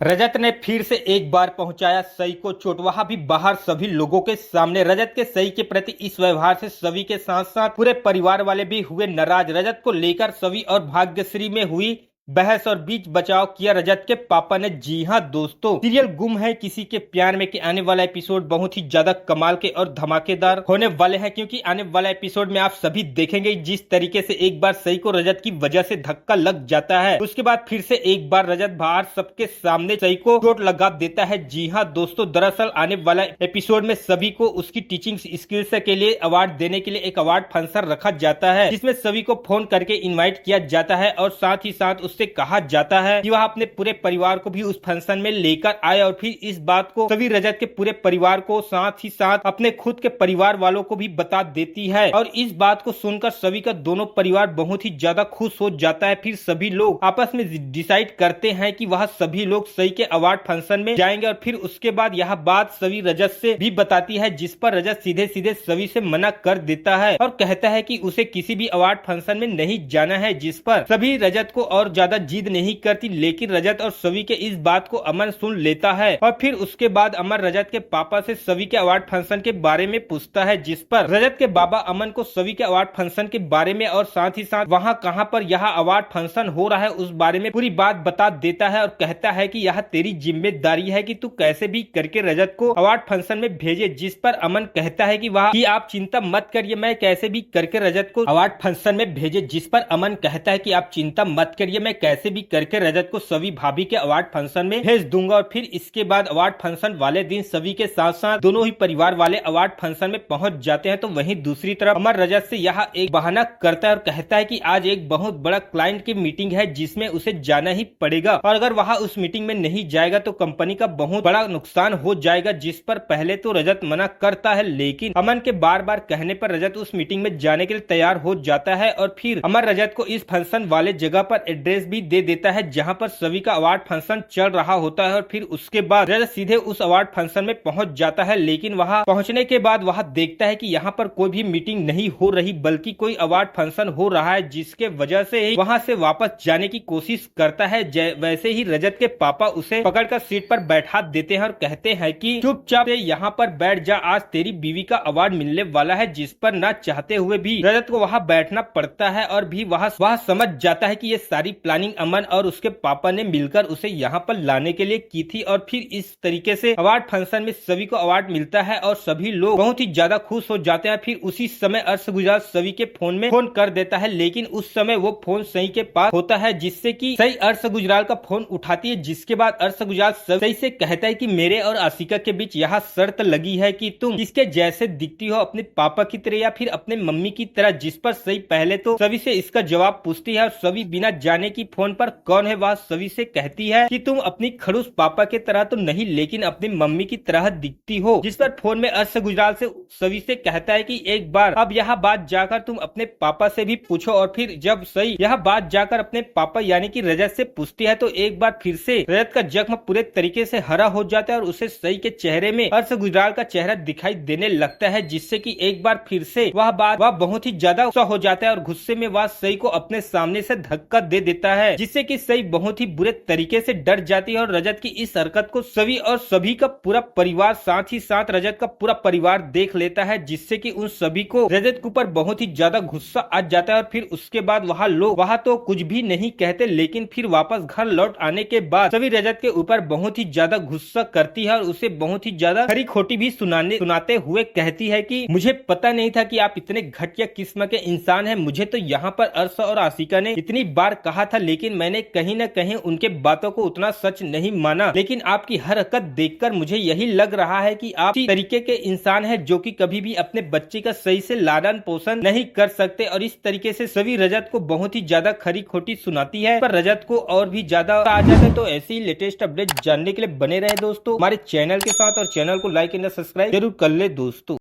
रजत ने फिर से एक बार पहुंचाया सई को चोट, वहां भी बाहर सभी लोगों के सामने। रजत के सई के प्रति इस व्यवहार से सभी के साथ साथ पूरे परिवार वाले भी हुए नाराज। रजत को लेकर सभी और भाग्यश्री में हुई बहस और बीच बचाव किया रजत के पापा ने। जी हां दोस्तों, सीरियल गुम है किसी के प्यार में के आने वाला एपिसोड बहुत ही ज्यादा कमाल के और धमाकेदार होने वाले हैं, क्योंकि आने वाला एपिसोड में आप सभी देखेंगे जिस तरीके से एक बार सई को रजत की वजह से धक्का लग जाता है, उसके बाद फिर से एक बार रजत बाहर सबके सामने सई को चोट लगा देता है। जी हाँ दोस्तों, दरअसल आने वाला एपिसोड में सभी को उसकी टीचिंग स्किल्स के लिए अवार्ड देने के लिए एक अवार्ड फंक्शन रखा जाता है, जिसमें सभी को फोन करके इन्वाइट किया जाता है और साथ ही साथ उससे कहा जाता है कि वह अपने पूरे परिवार को भी उस फंक्शन में लेकर आए। और फिर इस बात को सभी रजत के पूरे परिवार को साथ ही साथ अपने खुद के परिवार वालों को भी बता देती है। और इस बात को सुनकर सभी का दोनों परिवार बहुत ही ज्यादा खुश हो जाता है। फिर सभी लोग आपस में डिसाइड करते हैं कि वह सभी लोग सई के अवार्ड फंक्शन में जाएंगे। और फिर उसके बाद यह बात सभी रजत से भी बताती है, जिस पर रजत सीधे सीधे सभी से मना कर देता है और कहता है कि उसे किसी भी अवार्ड फंक्शन में नहीं जाना है, जिस पर सभी रजत को और ज्यादा जिद नहीं करती। लेकिन रजत और सभी के इस बात को अमन सुन लेता है और फिर उसके बाद अमन रजत के पापा से सभी के अवार्ड फंक्शन के बारे में पूछता है, जिस पर रजत के बाबा अमन को सभी के अवार्ड फंक्शन के बारे में और साथ ही साथ वहाँ कहाँ पर यह अवार्ड फंक्शन हो रहा है उस बारे में पूरी बात बता देता है और कहता है कि यह तेरी जिम्मेदारी है कि तू कैसे भी करके रजत को अवार्ड फंक्शन में भेजे। जिस पर अमन कहता है कि आप चिंता मत करिए, मैं कैसे भी करके रजत को अवार्ड फंक्शन में भेजे। जिस पर अमन कहता है कि आप चिंता मत करिए, मैं कैसे भी करके रजत को सभी भाभी के अवार्ड फंक्शन में भेज दूंगा। और फिर इसके बाद अवार्ड फंक्शन वाले दिन सभी के साथ साथ दोनों ही परिवार वाले अवार्ड फंक्शन में पहुंच जाते हैं। तो वहीं दूसरी तरफ अमर रजत से यह एक बहाना करता है और कहता है कि आज एक बहुत बड़ा क्लाइंट की मीटिंग है जिसमें उसे जाना ही पड़ेगा और अगर वहां उस मीटिंग में नहीं जाएगा तो कंपनी का बहुत बड़ा नुकसान हो जाएगा। जिस पर पहले तो रजत मना करता है, लेकिन अमन के बार बार कहने पर रजत उस मीटिंग में जाने के लिए तैयार हो जाता है। और फिर अमर रजत को इस फंक्शन वाले जगह पर एड्रेस भी दे देता है जहां पर सभी का अवार्ड फंक्शन चल रहा होता है। और फिर उसके बाद रजत सीधे उस अवार्ड फंक्शन में पहुंच जाता है, लेकिन वहां पहुंचने के बाद वह देखता है कि यहाँ पर कोई भी मीटिंग नहीं हो रही बल्कि कोई अवार्ड फंक्शन हो रहा है, जिसके वजह से ही वहां से वापस जाने की कोशिश करता है। वैसे ही रजत के पापा उसे पकड़कर सीट पर बैठा देते हैं और कहते हैं कि चुपचाप से यहाँ पर बैठ जा, आज तेरी बीवी का अवार्ड मिलने वाला है। जिस पर ना चाहते हुए भी रजत को वहाँ बैठना पड़ता है और भी वह समझ जाता है कि ये सारी प्लानिंग अमन और उसके पापा ने मिलकर उसे यहाँ पर लाने के लिए की थी। और फिर इस तरीके से अवार्ड फंक्शन में सभी को अवार्ड मिलता है और सभी लोग बहुत ही ज्यादा खुश हो जाते हैं। फिर उसी समय अर्श गुजराल सभी के फोन में फोन कर देता है, लेकिन उस समय वो फोन सई के पास होता है, जिससे कि सई अर्श गुजराल का फोन उठाती है। जिसके बाद अर्श गुजराल सई से कहता है कि मेरे और आशिका के बीच यहाँ शर्त लगी है कि तुम किसके जैसे दिखती हो, अपने पापा की तरह या फिर अपने मम्मी की तरह। जिस पर सई पहले तो सभी से इसका जवाब पूछती है और सभी बिना जाने की फोन पर कौन है वह सभी से कहती है कि तुम अपनी खड़ूस पापा के तरह तो नहीं लेकिन अपनी मम्मी की तरह दिखती हो। जिस पर फोन में अर्श गुजराल से सभी से कहता है कि एक बार अब यह बात जाकर तुम अपने पापा से भी पूछो। और फिर जब सई यह बात जाकर अपने पापा यानी कि रजत से पूछती है तो एक बार फिर से रजत का जख्म पूरे तरीके से हरा हो जाता है और उसे सई के चेहरे में अर्श गुजराल का चेहरा दिखाई देने लगता है, जिससे कि एक बार फिर से वह बहुत ही ज्यादा गुस्सा हो जाता है और गुस्से में वह सई को अपने सामने से धक्का दे देता है, जिससे कि सई बहुत ही बुरे तरीके से डर जाती है। और रजत की इस हरकत को सभी का पूरा परिवार साथ ही साथ रजत का पूरा परिवार देख लेता है, जिससे कि उन सभी को रजत के ऊपर बहुत ही ज्यादा गुस्सा आ जाता है। और फिर उसके बाद वहाँ तो कुछ भी नहीं कहते, लेकिन फिर वापस घर लौट आने के बाद सभी रजत के ऊपर बहुत ही ज्यादा गुस्सा करती है और उसे बहुत ही ज्यादा खरी खोटी भी सुनाते हुए कहती है कि मुझे पता नहीं था कि आप इतने घटिया किस्म के इंसान हैं। मुझे तो यहाँ पर अर्श और आशिका ने इतनी बार कहा था, लेकिन मैंने कहीं न कहीं उनके बातों को उतना सच नहीं माना। लेकिन आपकी हरकत देखकर मुझे यही लग रहा है कि आप इस तरीके के इंसान हैं जो कि कभी भी अपने बच्चे का सही से लालन पोषण नहीं कर सकते। और इस तरीके से सभी रजत को बहुत ही ज्यादा खरी खोटी सुनाती है, पर रजत को और भी ज्यादा आ जाता है। तो ऐसी ही लेटेस्ट अपडेट जानने के लिए बने रहे दोस्तों हमारे चैनल के साथ और चैनल को लाइक एंड सब्सक्राइब जरूर कर ले दोस्तों।